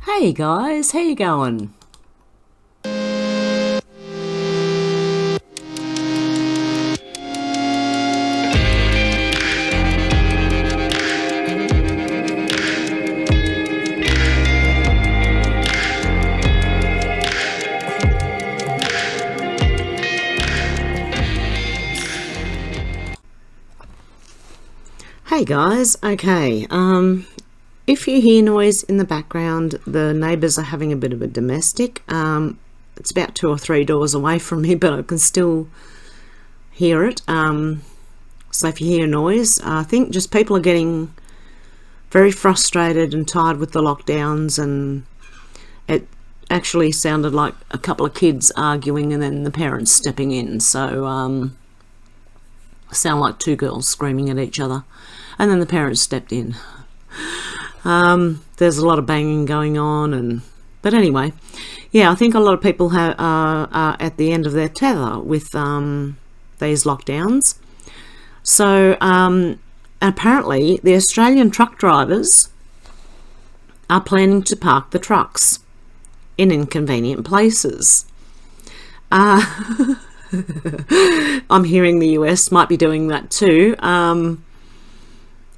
Hey guys, how you going? Hey guys, okay, if you hear noise in the background, the neighbours are having a bit of a domestic. It's about 2 or 3 doors away from me, but I can still hear it. So if you hear noise, I think just people are getting very frustrated and tired with the lockdowns, and it actually sounded like a couple of kids arguing and then the parents stepping in. So sound like 2 girls screaming at each other, and then the parents stepped in. There's a lot of banging going on, but anyway, yeah, I think a lot of people are at the end of their tether with these lockdowns. So apparently the Australian truck drivers are planning to park the trucks in inconvenient places. I'm hearing the US might be doing that too.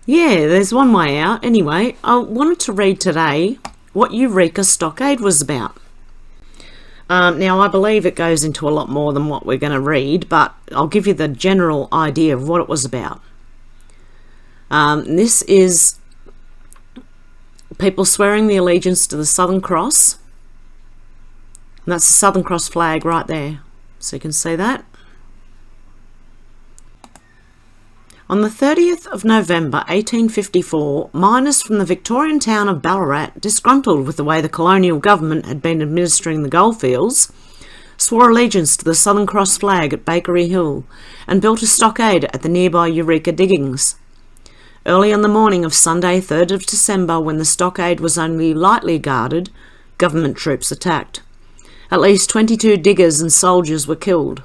Yeah, there's one way out. Anyway, I wanted to read today what Eureka Stockade was about. Now, I believe it goes into a lot more than what we're going to read, but I'll give you the general idea of what it was about. This is people swearing the allegiance to the Southern Cross. And that's the Southern Cross flag right there. So you can see that. On the 30th of November 1854, miners from the Victorian town of LBRY, disgruntled with the way the colonial government had been administering the goldfields, swore allegiance to the Southern Cross flag at Bakery Hill and built a stockade at the nearby Eureka diggings. Early on the morning of Sunday, 3rd of December, when the stockade was only lightly guarded, government troops attacked. At least 22 diggers and soldiers were killed.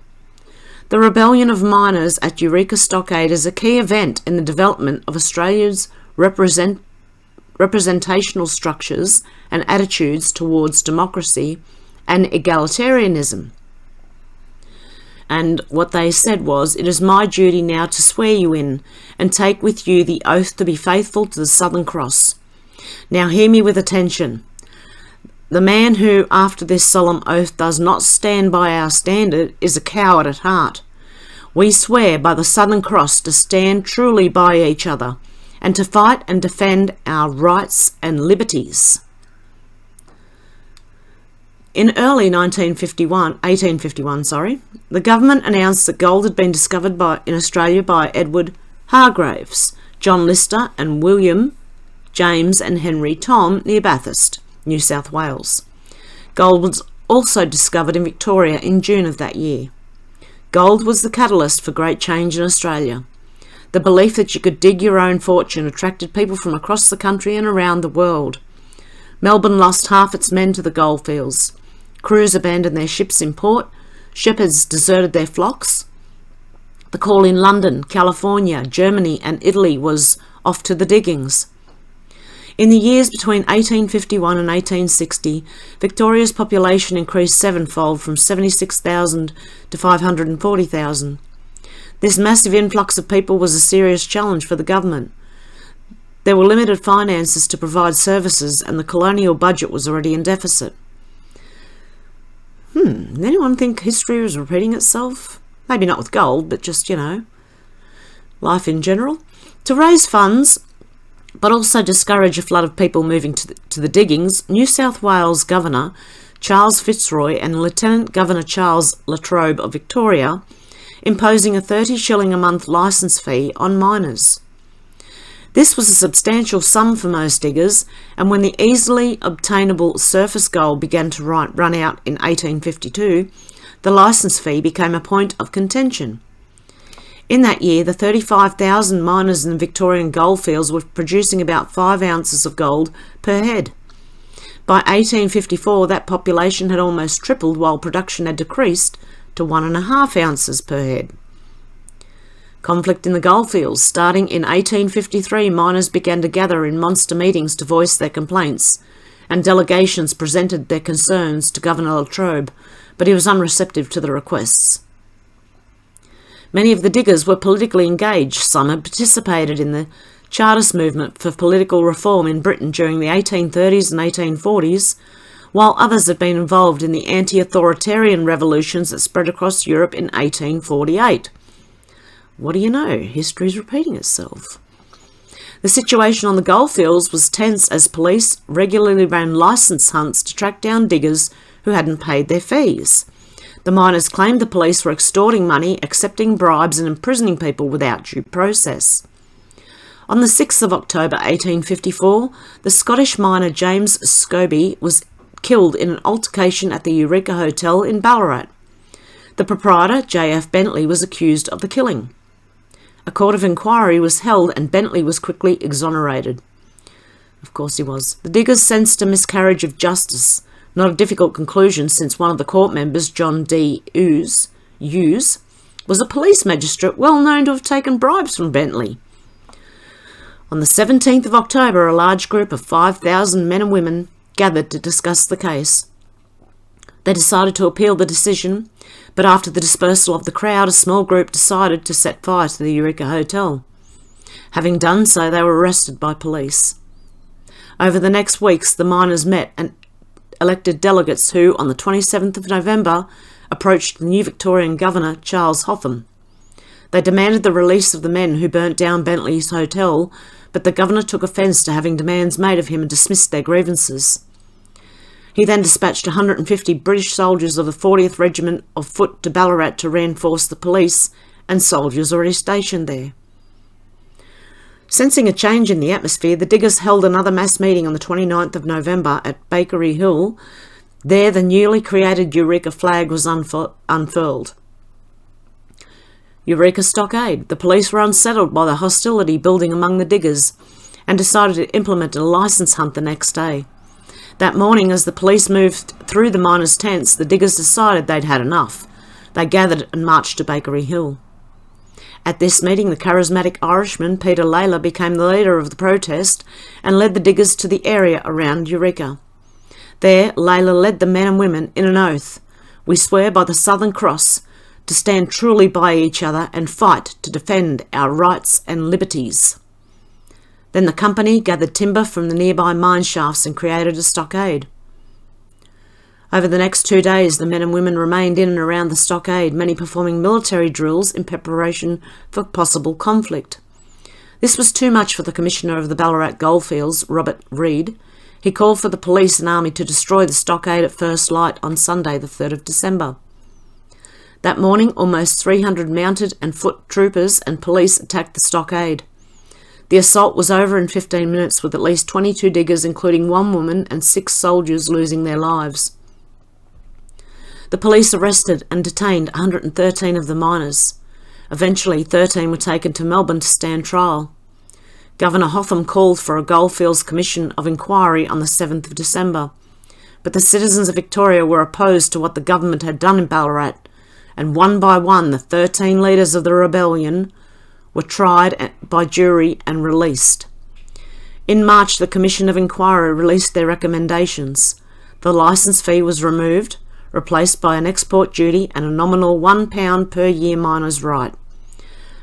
The rebellion of miners at Eureka Stockade is a key event in the development of Australia's representational structures and attitudes towards democracy and egalitarianism. And what they said was, "It is my duty now to swear you in and take with you the oath to be faithful to the Southern Cross. Now hear me with attention. The man who, after this solemn oath, does not stand by our standard is a coward at heart. We swear by the Southern Cross to stand truly by each other and to fight and defend our rights and liberties." In early 1851, the government announced that gold had been discovered in Australia by Edward Hargraves, John Lister and William, James and Henry Tom near Bathurst, New South Wales. Gold was also discovered in Victoria in June of that year. Gold was the catalyst for great change in Australia. The belief that you could dig your own fortune attracted people from across the country and around the world. Melbourne lost half its men to the goldfields. Crews abandoned their ships in port. Shepherds deserted their flocks. The call in London, California, Germany and Italy was off to the diggings. In the years between 1851 and 1860, Victoria's population increased sevenfold from 76,000 to 540,000. This massive influx of people was a serious challenge for the government. There were limited finances to provide services, and the colonial budget was already in deficit. Anyone think history is repeating itself? Maybe not with gold, but just, life in general. To raise funds, but also discourage a flood of people moving to the diggings, New South Wales Governor Charles Fitzroy and Lieutenant Governor Charles Latrobe of Victoria imposing a 30 shilling a month licence fee on miners. This was a substantial sum for most diggers, and when the easily obtainable surface gold began to run out in 1852, the licence fee became a point of contention. In that year, the 35,000 miners in the Victorian goldfields were producing about 5 ounces of gold per head. By 1854, that population had almost tripled, while production had decreased to 1.5 ounces per head. Conflict in the goldfields. Starting in 1853, miners began to gather in monster meetings to voice their complaints, and delegations presented their concerns to Governor Latrobe, but he was unreceptive to the requests. Many of the diggers were politically engaged. Some had participated in the Chartist movement for political reform in Britain during the 1830s and 1840s, while others had been involved in the anti-authoritarian revolutions that spread across Europe in 1848. What do you know? History's repeating itself. The situation on the goldfields was tense as police regularly ran licence hunts to track down diggers who hadn't paid their fees. The miners claimed the police were extorting money, accepting bribes and imprisoning people without due process. On the 6th of October 1854, the Scottish miner James Scobie was killed in an altercation at the Eureka Hotel in Ballarat. The proprietor, J.F. Bentley, was accused of the killing. A court of inquiry was held and Bentley was quickly exonerated. Of course he was. The diggers sensed a miscarriage of justice, not a difficult conclusion since one of the court members, John D. Hughes, was a police magistrate well known to have taken bribes from Bentley. On the 17th of October, a large group of 5,000 men and women gathered to discuss the case. They decided to appeal the decision, but after the dispersal of the crowd, a small group decided to set fire to the Eureka Hotel. Having done so, they were arrested by police. Over the next weeks, the miners met and elected delegates who, on the 27th of November, approached the new Victorian Governor, Charles Hotham. They demanded the release of the men who burnt down Bentley's hotel, but the governor took offence to having demands made of him and dismissed their grievances. He then dispatched 150 British soldiers of the 40th Regiment of Foot to Ballarat to reinforce the police and soldiers already stationed there. Sensing a change in the atmosphere, the diggers held another mass meeting on the 29th of November at Bakery Hill. There, the newly created Eureka flag was unfurled. Eureka Stockade. The police were unsettled by the hostility building among the diggers and decided to implement a licence hunt the next day. That morning, as the police moved through the miners' tents, the diggers decided they'd had enough. They gathered and marched to Bakery Hill. At this meeting, the charismatic Irishman, Peter Lalor, became the leader of the protest and led the diggers to the area around Eureka. There, Lalor led the men and women in an oath. "We swear by the Southern Cross to stand truly by each other and fight to defend our rights and liberties." Then the company gathered timber from the nearby mine shafts and created a stockade. Over the next 2 days, the men and women remained in and around the stockade, many performing military drills in preparation for possible conflict. This was too much for the Commissioner of the Ballarat Goldfields, Robert Reid. He called for the police and army to destroy the stockade at first light on Sunday, the 3rd of December. That morning, almost 300 mounted and foot troopers and police attacked the stockade. The assault was over in 15 minutes, with at least 22 diggers, including 1 woman and 6 soldiers, losing their lives. The police arrested and detained 113 of the miners. Eventually, 13 were taken to Melbourne to stand trial. Governor Hotham called for a Goldfields Commission of Inquiry on the 7th of December, but the citizens of Victoria were opposed to what the government had done in Ballarat, and one by one the 13 leaders of the rebellion were tried by jury and released. In March, the Commission of Inquiry released their recommendations. The licence fee was removed, replaced by an export duty and a nominal £1 per year miner's right.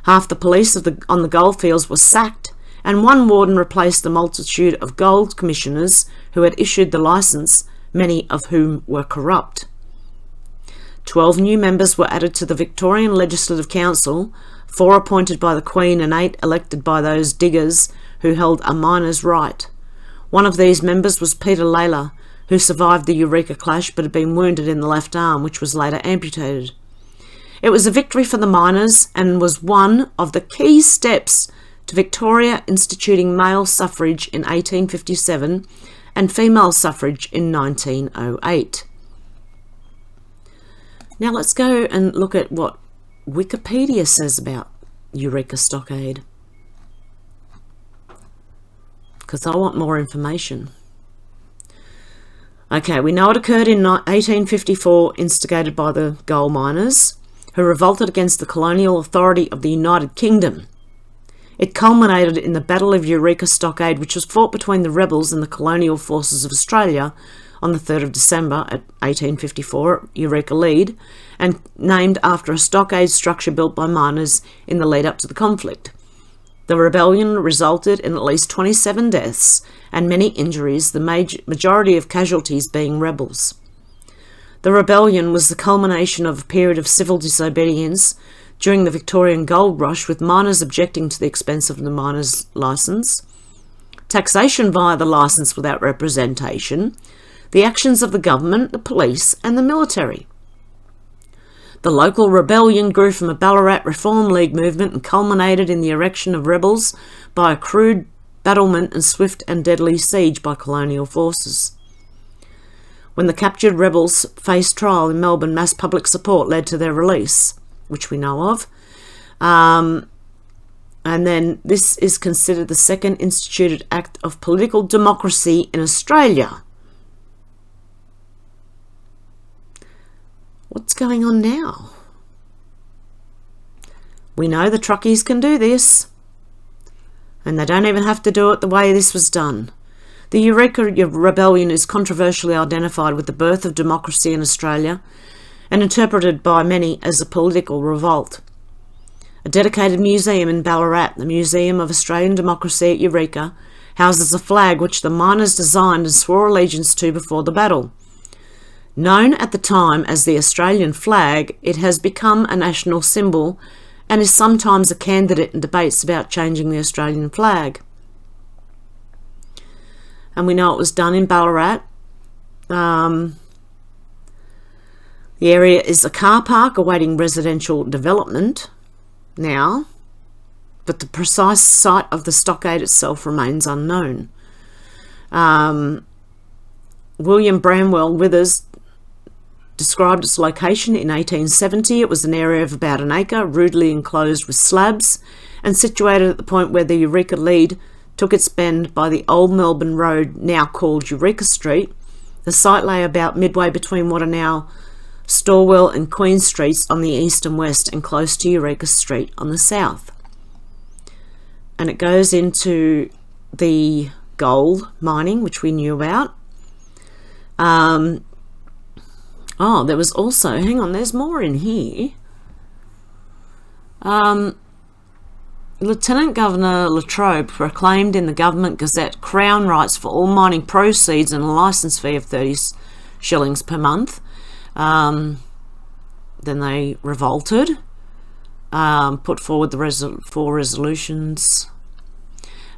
Half the police on the goldfields was sacked, and one warden replaced the multitude of gold commissioners who had issued the licence, many of whom were corrupt. 12 new members were added to the Victorian Legislative Council, 4 appointed by the Queen and 8 elected by those diggers who held a miner's right. One of these members was Peter Lalor, who survived the Eureka clash but had been wounded in the left arm, which was later amputated. It was a victory for the miners and was one of the key steps to Victoria instituting male suffrage in 1857 and female suffrage in 1908. Now let's go and look at what Wikipedia says about Eureka Stockade, because I want more information. Okay, we know it occurred in 1854, instigated by the gold miners, who revolted against the colonial authority of the United Kingdom. It culminated in the Battle of Eureka Stockade, which was fought between the rebels and the colonial forces of Australia on the 3rd of December 1854 at Eureka Lead, and named after a stockade structure built by miners in the lead up to the conflict. The rebellion resulted in at least 27 deaths and many injuries, the majority of casualties being rebels. The rebellion was the culmination of a period of civil disobedience during the Victorian gold rush, with miners objecting to the expense of the miners' licence, taxation via the licence without representation, the actions of the government, the police and the military. The local rebellion grew from a Ballarat Reform League movement and culminated in the erection of rebels by a crude battlement and swift and deadly siege by colonial forces. When the captured rebels faced trial in Melbourne, mass public support led to their release, which we know of. And then this is considered the second instituted act of political democracy in Australia. What's going on now? We know the truckies can do this, and they don't even have to do it the way this was done. The Eureka Rebellion is controversially identified with the birth of democracy in Australia and interpreted by many as a political revolt. A dedicated museum in Ballarat, the Museum of Australian Democracy at Eureka, houses a flag which the miners designed and swore allegiance to before the battle. Known at the time as the Australian flag, it has become a national symbol and is sometimes a candidate in debates about changing the Australian flag. And we know it was done in Ballarat. The area is a car park awaiting residential development now, but the precise site of the stockade itself remains unknown. William Bramwell Withers described its location in 1870. It was an area of about an acre, rudely enclosed with slabs, and situated at the point where the Eureka Lead took its bend by the old Melbourne Road, now called Eureka Street. The site lay about midway between what are now Storwell and Queen Streets on the east and west, and close to Eureka Street on the south. And it goes into the gold mining, which we knew about. There was also, hang on, there's more in here. Lieutenant Governor Latrobe proclaimed in the Government Gazette Crown rights for all mining proceeds and a licence fee of 30 shillings per month. Then they revolted, put forward the 4 resolutions.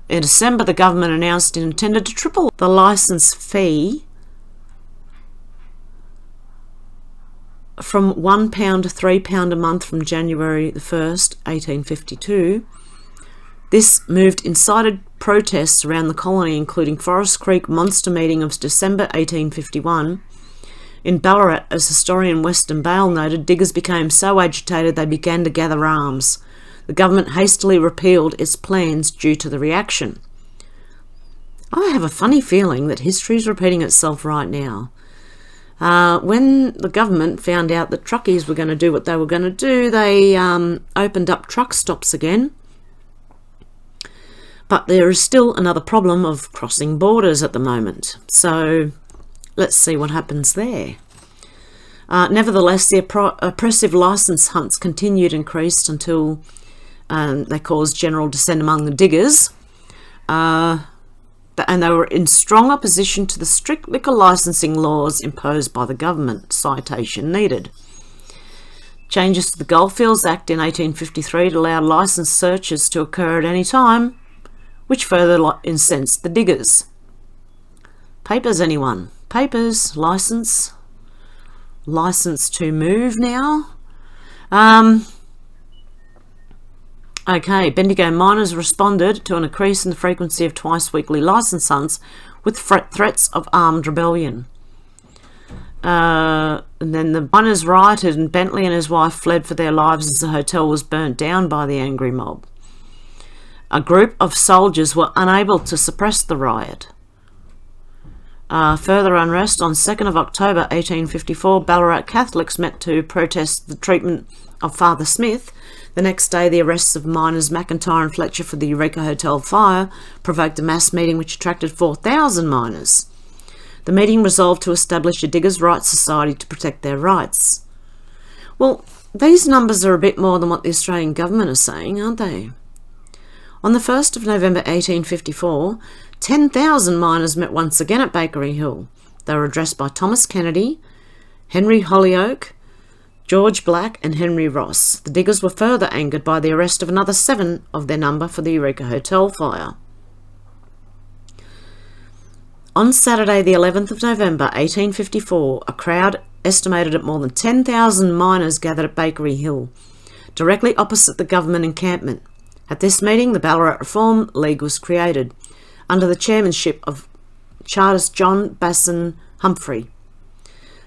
In December, the government announced it intended to triple the licence fee from £1 to £3 a month from January the 1st, 1852. This moved incited protests around the colony, including Forest Creek monster meeting of December 1851. In Ballarat, as historian Weston Bale noted, diggers became so agitated they began to gather arms. The government hastily repealed its plans due to the reaction. I have a funny feeling that history is repeating itself right now. When the government found out that truckies were going to do what they were going to do, they opened up truck stops again. But there is still another problem of crossing borders at the moment. So let's see what happens there. Nevertheless, the oppressive licence hunts continued and increased until they caused general dissent among the diggers. And they were in strong opposition to the strict liquor licensing laws imposed by the government. Citation needed. Changes to the Goldfields Act in 1853 allowed licence searches to occur at any time, which further incensed the diggers. Papers, anyone? Papers, licence to move now. Okay, Bendigo miners responded to an increase in the frequency of twice-weekly licence hunts with threats of armed rebellion. And then the miners rioted and Bentley and his wife fled for their lives as the hotel was burnt down by the angry mob. A group of soldiers were unable to suppress the riot. Further unrest on 2nd of October 1854, Ballarat Catholics met to protest the treatment of Father Smith. The next day, the arrests of miners McIntyre and Fletcher for the Eureka Hotel fire provoked a mass meeting which attracted 4,000 miners. The meeting resolved to establish a Diggers' Rights Society to protect their rights. Well, these numbers are a bit more than what the Australian government is saying, aren't they? On the 1st of November 1854, 10,000 miners met once again at Bakery Hill. They were addressed by Thomas Kennedy, Henry Holyoake, George Black and Henry Ross. The diggers were further angered by the arrest of another 7 of their number for the Eureka Hotel fire. On Saturday the 11th of November 1854, a crowd estimated at more than 10,000 miners gathered at Bakery Hill, directly opposite the government encampment. At this meeting, the Ballarat Reform League was created, under the chairmanship of Chartist John Basson Humphrey.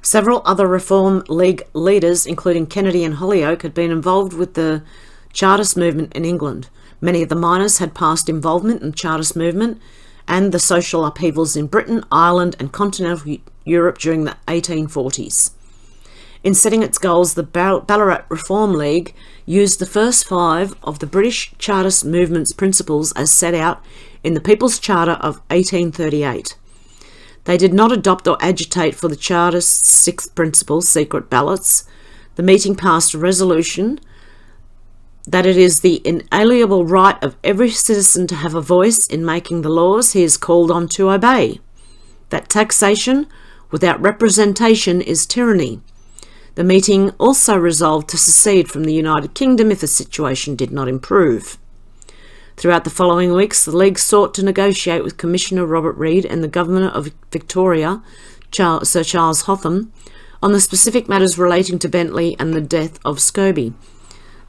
Several other Reform League leaders, including Kennedy and Holyoake, had been involved with the Chartist movement in England. Many of the miners had past involvement in the Chartist movement and the social upheavals in Britain, Ireland and continental Europe during the 1840s. In setting its goals, the Ballarat Reform League used the first 5 of the British Chartist movement's principles as set out in the People's Charter of 1838. They did not adopt or agitate for the Chartist's 6th principle, secret ballots. The meeting passed a resolution that it is the inalienable right of every citizen to have a voice in making the laws he is called on to obey, that taxation without representation is tyranny. The meeting also resolved to secede from the United Kingdom if the situation did not improve. Throughout the following weeks, the League sought to negotiate with Commissioner Robert Reid and the Governor of Victoria, Sir Charles Hotham, on the specific matters relating to Bentley and the death of Scobie.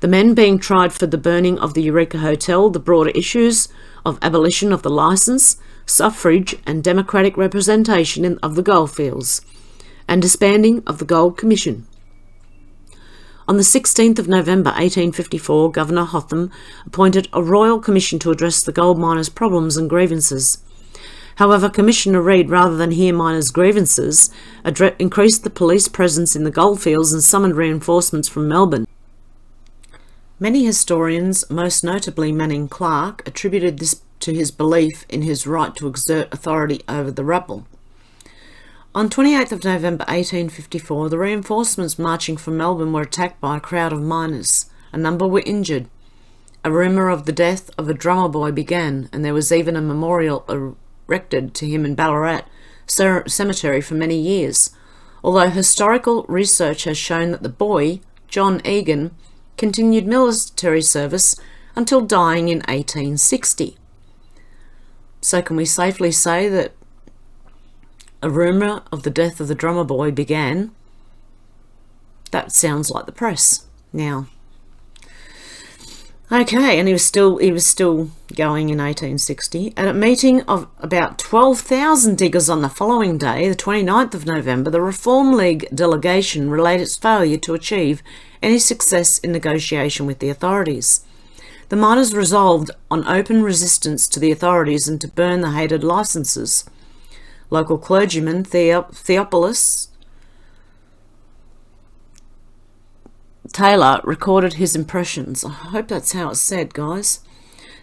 The men being tried for the burning of the Eureka Hotel, the broader issues of abolition of the licence, suffrage and democratic representation of the goldfields, and disbanding of the Gold Commission. On the 16th of November 1854, Governor Hotham appointed a royal commission to address the gold miners' problems and grievances. However, Commissioner Reid, rather than hear miners' grievances, increased the police presence in the goldfields and summoned reinforcements from Melbourne. Many historians, most notably Manning Clark, attributed this to his belief in his right to exert authority over the rabble. On 28th of November 1854, the reinforcements marching from Melbourne were attacked by a crowd of miners. A number were injured. A rumour of the death of a drummer boy began, and there was even a memorial erected to him in Ballarat Cemetery for many years, although historical research has shown that the boy, John Egan, continued military service until dying in 1860. So can we safely say that a rumour of the death of the drummer boy began? That sounds like the press now. Okay, and he was still going in 1860. At a meeting of about 12,000 diggers on the following day, the 29th of November, the Reform League delegation relayed its failure to achieve any success in negotiation with the authorities. The miners resolved on open resistance to the authorities and to burn the hated licences. Local clergyman Theophilus Taylor recorded his impressions. I hope that's how it's said, guys.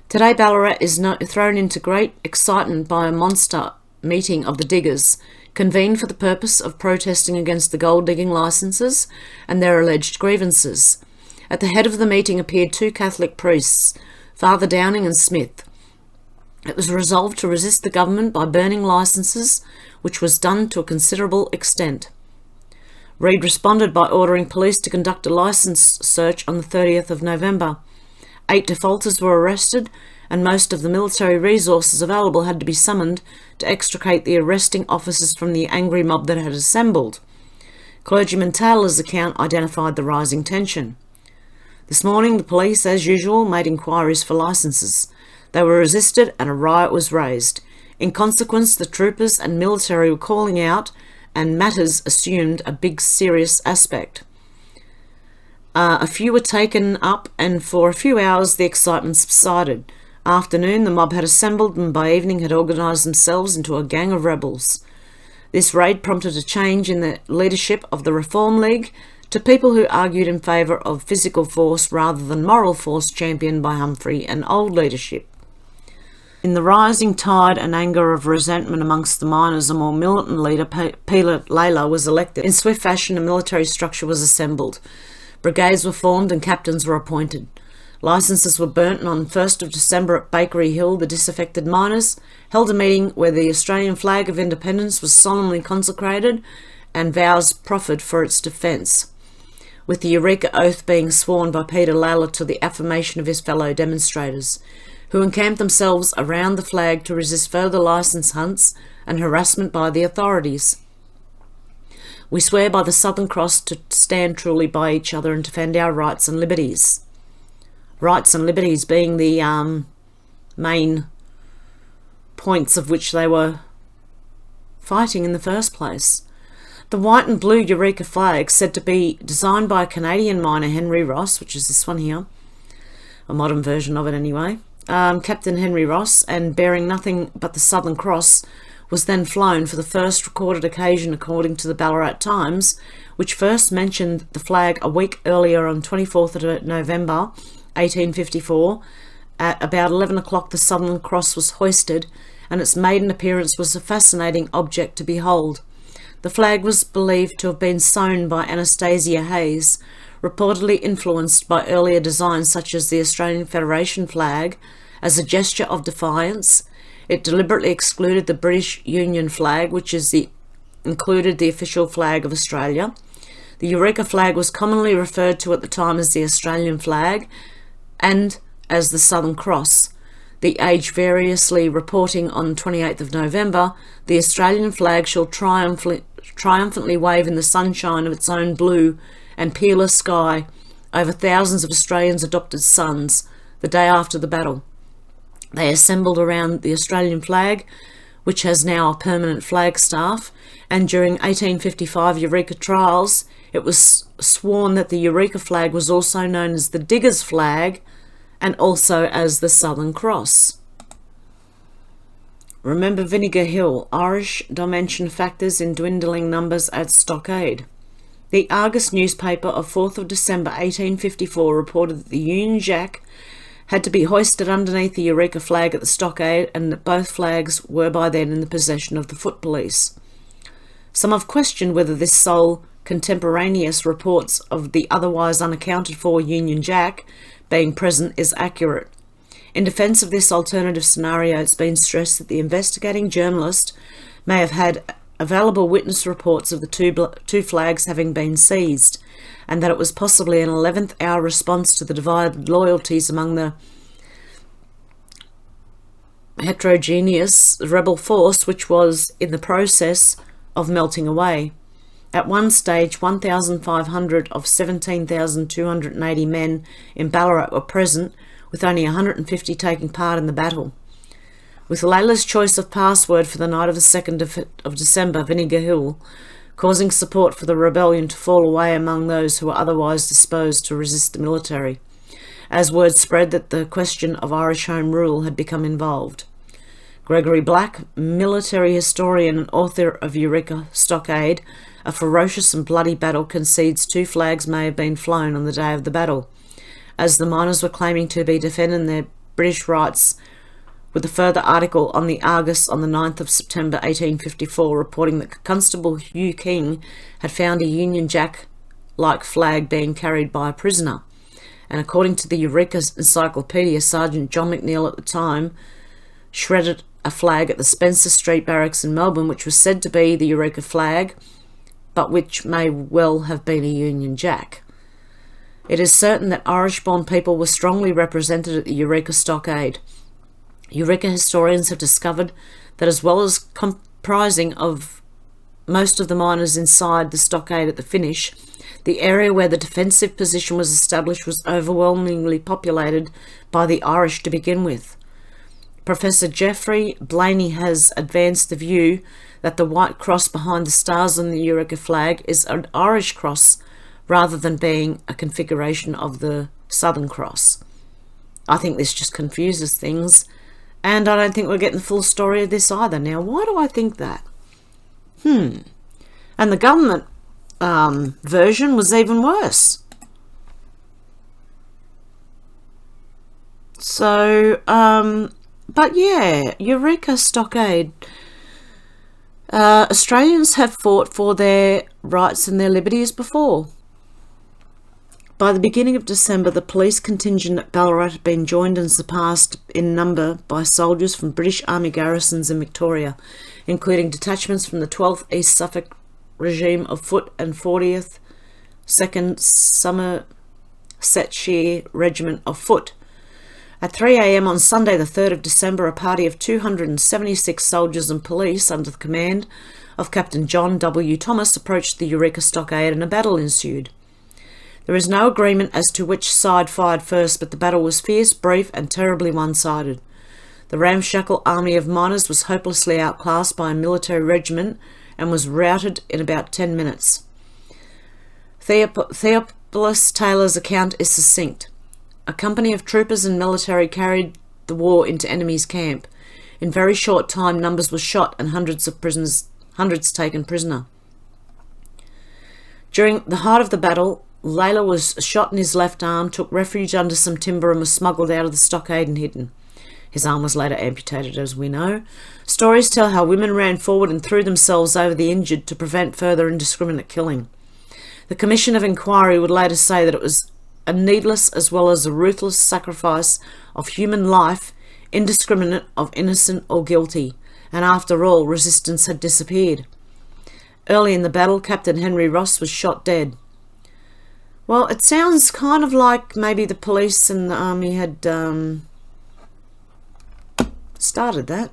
Today Ballarat is thrown into great excitement by a monster meeting of the diggers, convened for the purpose of protesting against the gold digging licences and their alleged grievances. At the head of the meeting appeared 2 Catholic priests, Father Downing and Smith. It was resolved to resist the government by burning licences, which was done to a considerable extent. Reid responded by ordering police to conduct a licence search on the 30th of November. 8 defaulters were arrested, and most of the military resources available had to be summoned to extricate the arresting officers from the angry mob that had assembled. Clergyman Taylor's account identified the rising tension. This morning the police, as usual, made inquiries for licences. They were resisted and a riot was raised. In consequence, the troopers and military were calling out, and matters assumed a big serious aspect. A few were taken up, and for a few hours the excitement subsided. Afternoon, the mob had assembled and by evening had organised themselves into a gang of rebels. This raid prompted a change in the leadership of the Reform League to people who argued in favour of physical force rather than moral force championed by Humphrey and old leadership. In the rising tide and anger of resentment amongst the miners, a more militant leader, Peter Layla, was elected. In swift fashion, a military structure was assembled. Brigades were formed and captains were appointed. Licences were burnt, and on 1st of December at Bakery Hill, the disaffected miners held a meeting where the Australian flag of independence was solemnly consecrated and vows proffered for its defence, with the Eureka oath being sworn by Peter Layla to the affirmation of his fellow demonstrators, who encamped themselves around the flag to resist further licence hunts and harassment by the authorities. We swear by the Southern Cross to stand truly by each other and defend our rights and liberties. Rights and liberties being the main points of which they were fighting in the first place. The white and blue Eureka flag, said to be designed by a Canadian miner, Henry Ross, which is this one here, a modern version of it anyway, Captain Henry Ross, and bearing nothing but the Southern Cross, was then flown for the first recorded occasion according to the Ballarat Times, which first mentioned the flag a week earlier on 24th of November 1854. At about 11 o'clock the Southern Cross was hoisted, and its maiden appearance was a fascinating object to behold. The flag was believed to have been sewn by Anastasia Hayes, reportedly influenced by earlier designs such as the Australian Federation flag. As a gesture of defiance, it deliberately excluded the British Union flag, which included the official flag of Australia. The Eureka flag was commonly referred to at the time as the Australian flag and as the Southern Cross. The Age variously reporting on 28th of November, the Australian flag shall triumphantly wave in the sunshine of its own blue and peerless sky over thousands of Australians' adopted sons the day after the battle. They assembled around the Australian flag, which has now a permanent flagstaff, and during 1855 Eureka trials, it was sworn that the Eureka flag was also known as the Diggers' flag and also as the Southern Cross. Remember Vinegar Hill, Irish dimension factors in dwindling numbers at Stockade. The Argus newspaper of 4th of December 1854 reported that the Union Jack had to be hoisted underneath the Eureka flag at the Stockade, and that both flags were by then in the possession of the foot police. Some have questioned whether this sole contemporaneous reports of the otherwise unaccounted for Union Jack being present is accurate. In defence of this alternative scenario, it's been stressed that the investigating journalist may have had available witness reports of the two flags having been seized, and that it was possibly an 11th hour response to the divided loyalties among the heterogeneous rebel force, which was in the process of melting away. At one stage, 1,500 of 17,280 men in Ballarat were present, with only 150 taking part in the battle. With Layla's choice of password for the night of the 2nd of December, Vinegar Hill, causing support for the rebellion to fall away among those who were otherwise disposed to resist the military, as word spread that the question of Irish Home Rule had become involved. Gregory Black, military historian and author of Eureka Stockade, a ferocious and bloody battle, concedes two flags may have been flown on the day of the battle, as the miners were claiming to be defending their British rights, with a further article on the Argus on the 9th of September 1854 reporting that Constable Hugh King had found a Union Jack-like flag being carried by a prisoner. And according to the Eureka Encyclopedia, Sergeant John McNeill at the time shredded a flag at the Spencer Street Barracks in Melbourne, which was said to be the Eureka flag, but which may well have been a Union Jack. It is certain that Irish-born people were strongly represented at the Eureka Stockade. Eureka historians have discovered that, as well as comprising of most of the miners inside the stockade at the finish, the area where the defensive position was established was overwhelmingly populated by the Irish to begin with. Professor Geoffrey Blaney has advanced the view that the white cross behind the stars on the Eureka flag is an Irish cross rather than being a configuration of the Southern Cross. I think this just confuses things, and I don't think we're getting the full story of this either. Now, why do I think that? And the government version was even worse. So, but yeah, Eureka, Stockade. Australians have fought for their rights and their liberties before. By the beginning of December, the police contingent at Ballarat had been joined and surpassed in number by soldiers from British Army garrisons in Victoria, including detachments from the 12th East Suffolk Regime of Foot and 40th 2nd Somersetshire Regiment of Foot. At 3 a.m. on Sunday the 3rd of December, a party of 276 soldiers and police under the command of Captain John W. Thomas approached the Eureka Stockade and a battle ensued. There is no agreement as to which side fired first, but the battle was fierce, brief and terribly one-sided. The ramshackle army of miners was hopelessly outclassed by a military regiment and was routed in about 10 minutes. Theophilus Taylor's account is succinct. A company of troopers and military carried the war into enemy's camp. In very short time, numbers were shot and hundreds taken prisoner. During the height of the battle, Layla was shot in his left arm, took refuge under some timber and was smuggled out of the stockade and hidden. His arm was later amputated, as we know. Stories tell how women ran forward and threw themselves over the injured to prevent further indiscriminate killing. The Commission of Inquiry would later say that it was a needless as well as a ruthless sacrifice of human life, indiscriminate of innocent or guilty, and after all, resistance had disappeared. Early in the battle, Captain Henry Ross was shot dead. Well, it sounds kind of like maybe the police and the army had started that.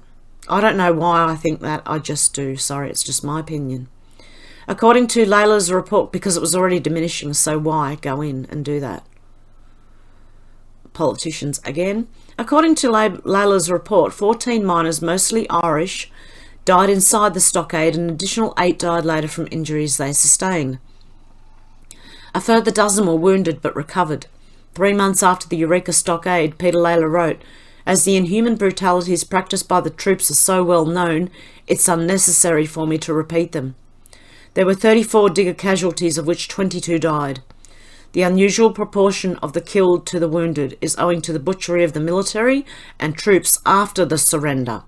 I don't know why I think that, I just do. Sorry, it's just my opinion. According to Layla's report, because it was already diminishing, so why go in and do that? Politicians again. According to Layla's report, 14 miners, mostly Irish, died inside the stockade and an additional 8 died later from injuries they sustained. A further dozen were wounded but recovered. 3 months after the Eureka Stockade, Peter Layla wrote, "As the inhuman brutalities practiced by the troops are so well known, it's unnecessary for me to repeat them. There were 34 digger casualties, of which 22 died. The unusual proportion of the killed to the wounded is owing to the butchery of the military and troops after the surrender.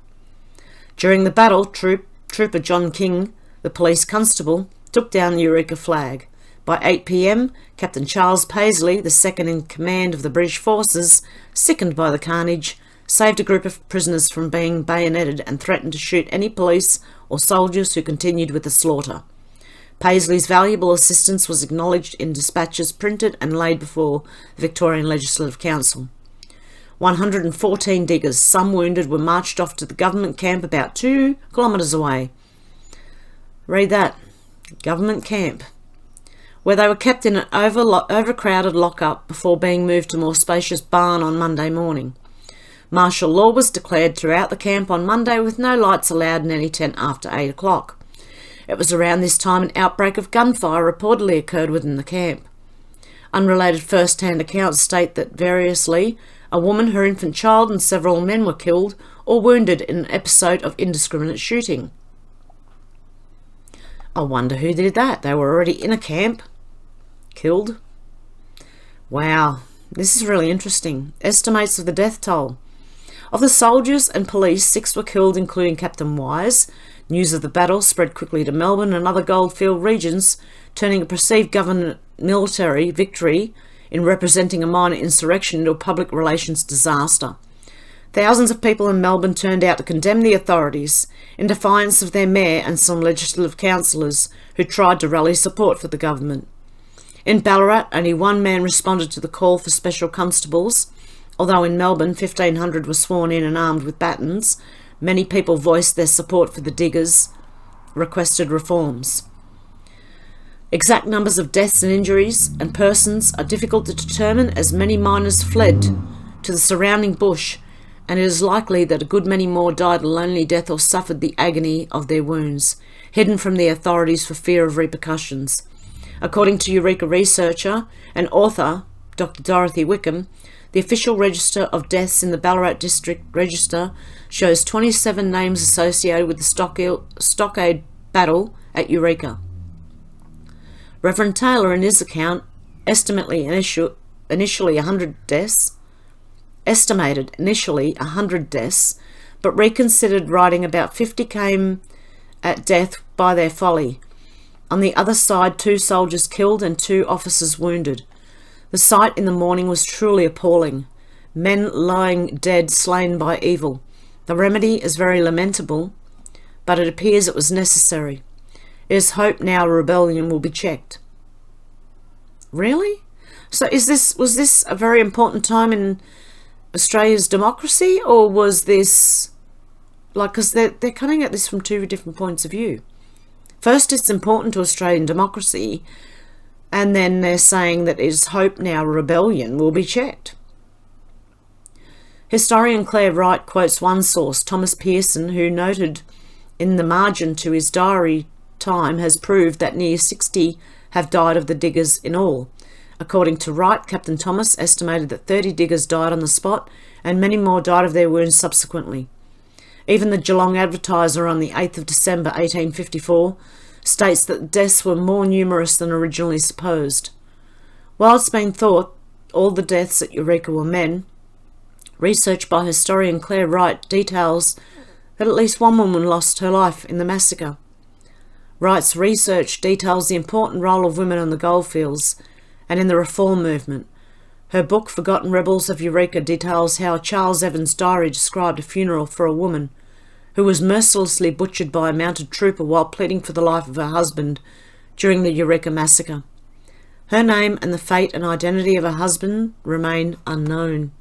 During the battle, Trooper John King, the police constable, took down the Eureka flag. By 8 p.m, Captain Charles Paisley, the second in command of the British forces, sickened by the carnage, saved a group of prisoners from being bayoneted and threatened to shoot any police or soldiers who continued with the slaughter. Paisley's valuable assistance was acknowledged in dispatches printed and laid before the Victorian Legislative Council. 114 diggers, some wounded, were marched off to the government camp about 2 kilometres away." Read that. Government camp. Where they were kept in an overcrowded lock-up before being moved to a more spacious barn on Monday morning. Martial law was declared throughout the camp on Monday, with no lights allowed in any tent after 8 o'clock. It was around this time an outbreak of gunfire reportedly occurred within the camp. Unrelated first-hand accounts state that variously, a woman, her infant child and several men were killed or wounded in an episode of indiscriminate shooting. I wonder who did that. They were already in a camp. Killed. Wow, this is really interesting. Estimates of the death toll. Of the soldiers and police, 6 were killed, including Captain Wise. News of the battle spread quickly to Melbourne and other goldfield regions, turning a perceived government military victory in representing a minor insurrection into a public relations disaster. Thousands of people in Melbourne turned out to condemn the authorities, in defiance of their mayor and some legislative councillors who tried to rally support for the government. In Ballarat, only 1 man responded to the call for special constables, although in Melbourne 1,500 were sworn in and armed with batons. Many people voiced their support for the diggers, requested reforms. Exact numbers of deaths and injuries and persons are difficult to determine, as many miners fled to the surrounding bush, and it is likely that a good many more died a lonely death or suffered the agony of their wounds, hidden from the authorities for fear of repercussions. According to Eureka researcher and author Dr. Dorothy Wickham, the official register of deaths in the Ballarat District Register shows 27 names associated with the Stockade battle at Eureka. Reverend Taylor, in his account, estimated initially 100 deaths, but reconsidered, writing about 50 came at death by their folly. On the other side, 2 soldiers killed and 2 officers wounded. The sight in the morning was truly appalling. Men lying dead, slain by evil. The remedy is very lamentable, but it appears it was necessary. It is hoped now rebellion will be checked. Really? So was this a very important time in Australia's democracy, or was this because they're coming at this from 2 different points of view? First, it's important to Australian democracy, and then they're saying that it is hoped now rebellion will be checked. Historian Claire Wright quotes one source, Thomas Pearson, who noted in the margin to his diary time has proved that near 60 have died of the diggers in all. According to Wright, Captain Thomas estimated that 30 diggers died on the spot and many more died of their wounds subsequently. Even the Geelong Advertiser on the 8th of December 1854 states that the deaths were more numerous than originally supposed. While it's been thought all the deaths at Eureka were men, research by historian Claire Wright details that at least one woman lost her life in the massacre. Wright's research details the important role of women on the goldfields and in the reform movement. Her book, Forgotten Rebels of Eureka, details how Charles Evans' diary described a funeral for a woman who was mercilessly butchered by a mounted trooper while pleading for the life of her husband during the Eureka massacre. Her name and the fate and identity of her husband remain unknown.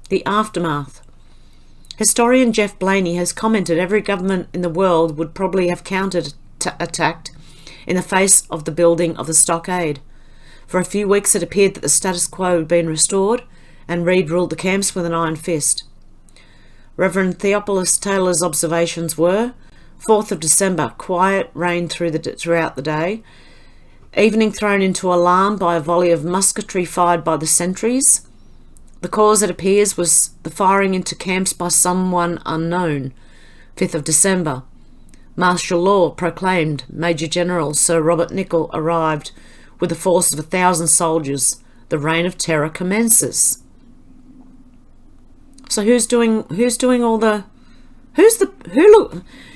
The aftermath. Historian Jeff Blaney has commented every government in the world would probably have counter-attacked in the face of the building of the Stockade. For a few weeks it appeared that the status quo had been restored, and Reid ruled the camps with an iron fist. Reverend Theophilus Taylor's observations were: 4th of December, quiet reigned throughout the day. Evening thrown into alarm by a volley of musketry fired by the sentries. The cause, it appears, was the firing into camps by someone unknown. 5th of December. Martial law proclaimed. Major General Sir Robert Nicholl arrived with a force of 1,000 soldiers. The reign of terror commences. So who's doing all the...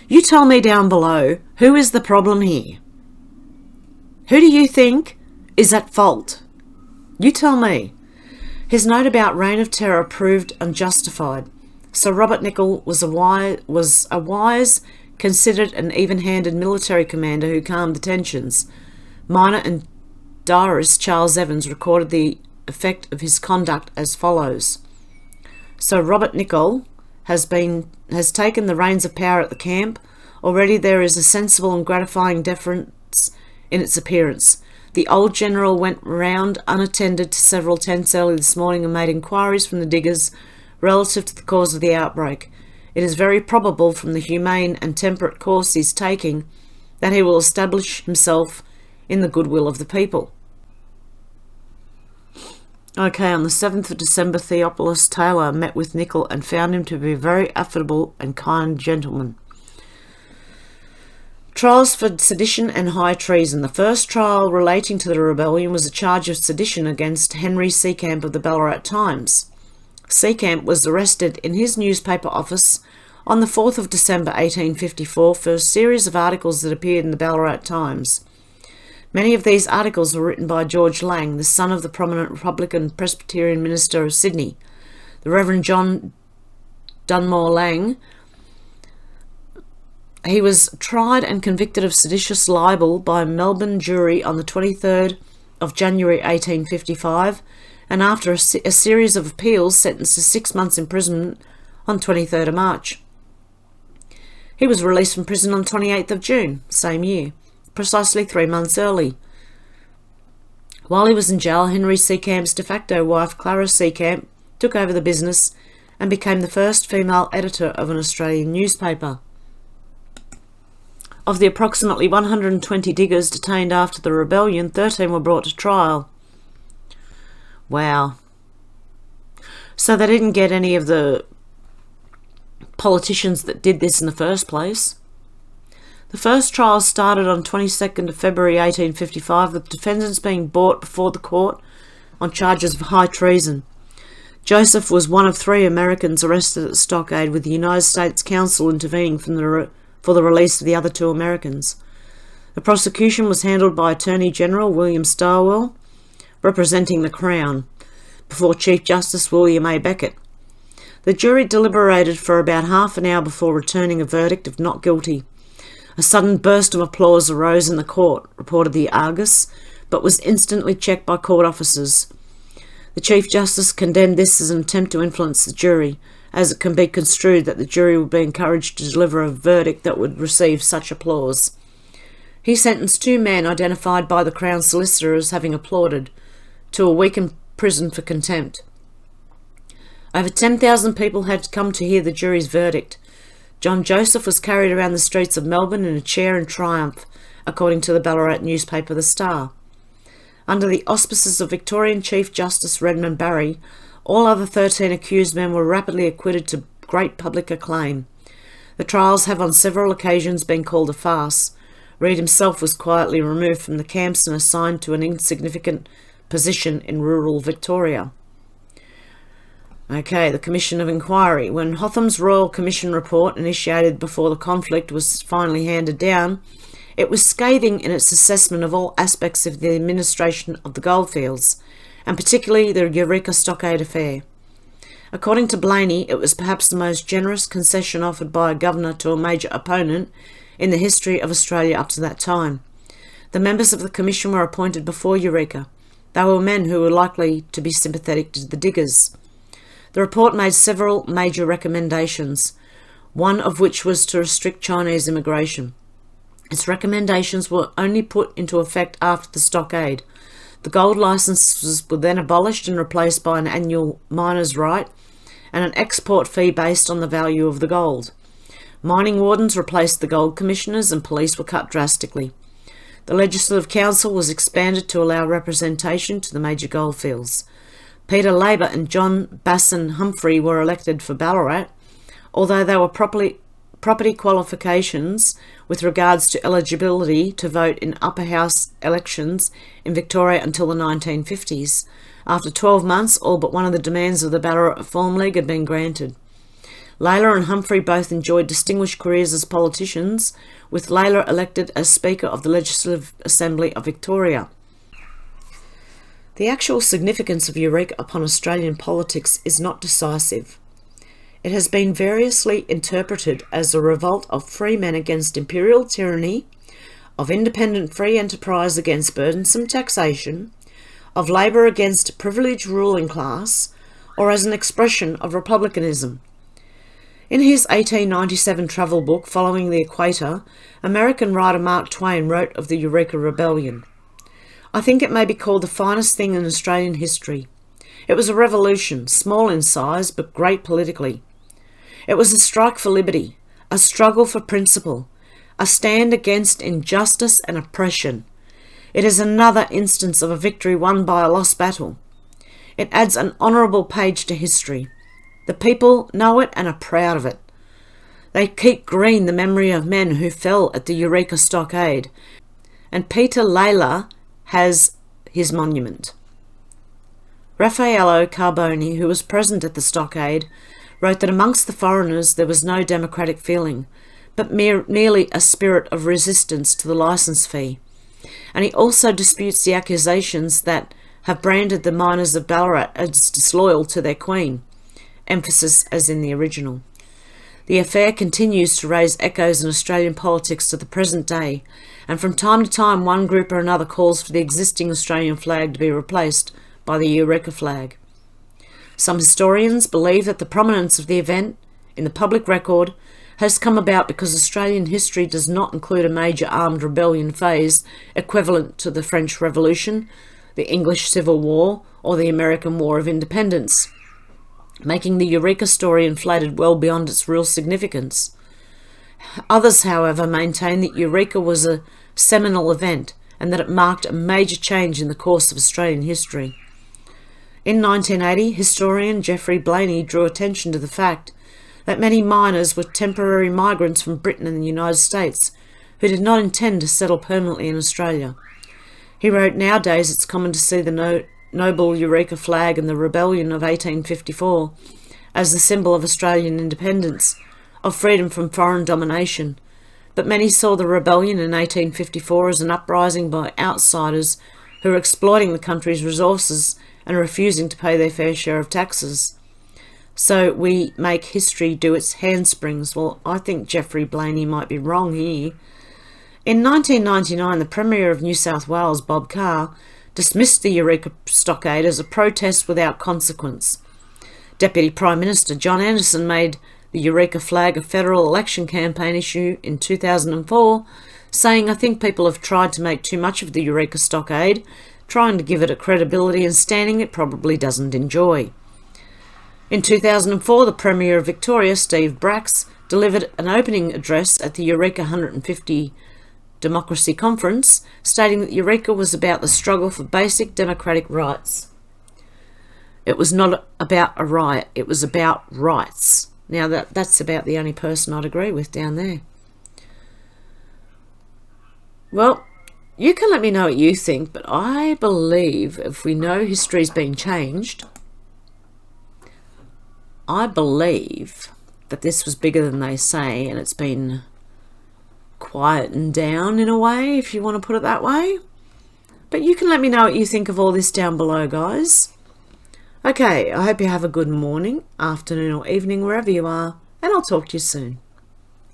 You tell me down below, who is the problem here? Who do you think is at fault? You tell me. His note about reign of terror proved unjustified. Sir Robert Nicholl was a wise, considered and even-handed military commander who calmed the tensions. Minor and diarist Charles Evans recorded the effect of his conduct as follows. Sir Robert Nicholl has taken the reins of power at the camp. Already there is a sensible and gratifying difference in its appearance. The old general went round unattended to several tents early this morning and made inquiries from the diggers relative to the cause of the outbreak. It is very probable, from the humane and temperate course he is taking, that he will establish himself in the goodwill of the people. Okay, on the 7th of December, Theophilus Taylor met with Nicholl and found him to be a very affable and kind gentleman. Trials for sedition and high treason. The first trial relating to the rebellion was a charge of sedition against Henry Seacamp of the Ballarat Times. Seacamp was arrested in his newspaper office on the 4th of December 1854 for a series of articles that appeared in the Ballarat Times. Many of these articles were written by George Lang, the son of the prominent Republican Presbyterian minister of Sydney. The Reverend John Dunmore Lang. He was tried and convicted of seditious libel by a Melbourne jury on the 23rd of January 1855, and after a series of appeals sentenced to 6 months imprisonment on 23rd of March. He was released from prison on 28th of June, same year, precisely 3 months early. While he was in jail, Henry Seacamp's de facto wife, Clara Seacamp, took over the business and became the first female editor of an Australian newspaper. Of the approximately 120 diggers detained after the rebellion, 13 were brought to trial. Wow. So they didn't get any of the politicians that did this in the first place. The first trial started on 22nd of February 1855, with defendants being brought before the court on charges of high treason. Joseph was one of 3 Americans arrested at Stockade, with the United States Counsel intervening for the release of the other 2 Americans. The prosecution was handled by Attorney General William Starwell, representing the Crown, before Chief Justice William A. Beckett. The jury deliberated for about half an hour before returning a verdict of not guilty. A sudden burst of applause arose in the court, reported the Argus, but was instantly checked by court officers. The Chief Justice condemned this as an attempt to influence the jury, as it can be construed that the jury would be encouraged to deliver a verdict that would receive such applause. He sentenced 2 men identified by the Crown solicitor as having applauded to a week in prison for contempt. Over 10,000 people had come to hear the jury's verdict. John Joseph was carried around the streets of Melbourne in a chair in triumph, according to the Ballarat newspaper The Star. Under the auspices of Victorian Chief Justice Redmond Barry, all other 13 accused men were rapidly acquitted to great public acclaim. The trials have on several occasions been called a farce. Reid himself was quietly removed from the camps and assigned to an insignificant position in rural Victoria. The Commission of Inquiry. When Hotham's Royal Commission report, initiated before the conflict, was finally handed down, it was scathing in its assessment of all aspects of the administration of the goldfields, and particularly the Eureka Stockade affair. According to Blaney, it was perhaps the most generous concession offered by a governor to a major opponent in the history of Australia up to that time. The members of the commission were appointed before Eureka. They were men who were likely to be sympathetic to the diggers. The report made several major recommendations, one of which was to restrict Chinese immigration. Its recommendations were only put into effect after the Stockade. The gold licenses were then abolished and replaced by an annual miner's right and an export fee based on the value of the gold. Mining wardens replaced the gold commissioners and police were cut drastically. The Legislative Council was expanded to allow representation to the major goldfields. Peter Labour and John Basson Humphrey were elected for Ballarat, although they were property qualifications with regards to eligibility to vote in upper house elections in Victoria until the 1950s. After 12 months, all but one of the demands of the Ballarat Reform League had been granted. Layla and Humphrey both enjoyed distinguished careers as politicians, with Layla elected as Speaker of the Legislative Assembly of Victoria. The actual significance of Eureka upon Australian politics is not decisive. It has been variously interpreted as a revolt of free men against imperial tyranny, of independent free enterprise against burdensome taxation, of labour against privileged ruling class, or as an expression of republicanism. In his 1897 travel book, Following the Equator, American writer Mark Twain wrote of the Eureka Rebellion. I think it may be called the finest thing in Australian history. It was a revolution, small in size but great politically. It was a strike for liberty, a struggle for principle, a stand against injustice and oppression. It is another instance of a victory won by a lost battle. It adds an honourable page to history. The people know it and are proud of it. They keep green the memory of men who fell at the Eureka Stockade, and Peter Layla has his monument. Raffaello Carboni, who was present at the Stockade, wrote that amongst the foreigners there was no democratic feeling, but merely a spirit of resistance to the licence fee. And he also disputes the accusations that have branded the miners of Ballarat as disloyal to their queen, emphasis as in the original. The affair continues to raise echoes in Australian politics to the present day, and from time to time one group or another calls for the existing Australian flag to be replaced by the Eureka flag. Some historians believe that the prominence of the event in the public record has come about because Australian history does not include a major armed rebellion phase equivalent to the French Revolution, the English Civil War, or the American War of Independence, making the Eureka story inflated well beyond its real significance. Others, however, maintain that Eureka was a seminal event and that it marked a major change in the course of Australian history. In 1980, historian Geoffrey Blaney drew attention to the fact that many miners were temporary migrants from Britain and the United States who did not intend to settle permanently in Australia. He wrote, "Nowadays it's common to see the noble Eureka flag and the rebellion of 1854 as the symbol of Australian independence, of freedom from foreign domination. But many saw the rebellion in 1854 as an uprising by outsiders who were exploiting the country's resources and refusing to pay their fair share of taxes. So we make history do its handsprings." Well, I think Geoffrey Blaney might be wrong here. In 1999, the Premier of New South Wales, Bob Carr, dismissed the Eureka Stockade as a protest without consequence. Deputy Prime Minister John Anderson made the Eureka flag a federal election campaign issue in 2004, saying, "I think people have tried to make too much of the Eureka Stockade, trying to give it a credibility and standing it probably doesn't enjoy." In 2004, the Premier of Victoria, Steve Bracks, delivered an opening address at the Eureka 150 Democracy Conference, stating that Eureka was about the struggle for basic democratic rights. It was not about a riot, it was about rights. Now that's about the only person I'd agree with down there. Well, you can let me know what you think, but I believe if we know history's been changed, I believe that this was bigger than they say, and it's been quietened down in a way, if you want to put it that way. But you can let me know what you think of all this down below, guys. Okay, I hope you have a good morning, afternoon or evening, wherever you are, and I'll talk to you soon.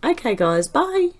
Okay, guys, bye.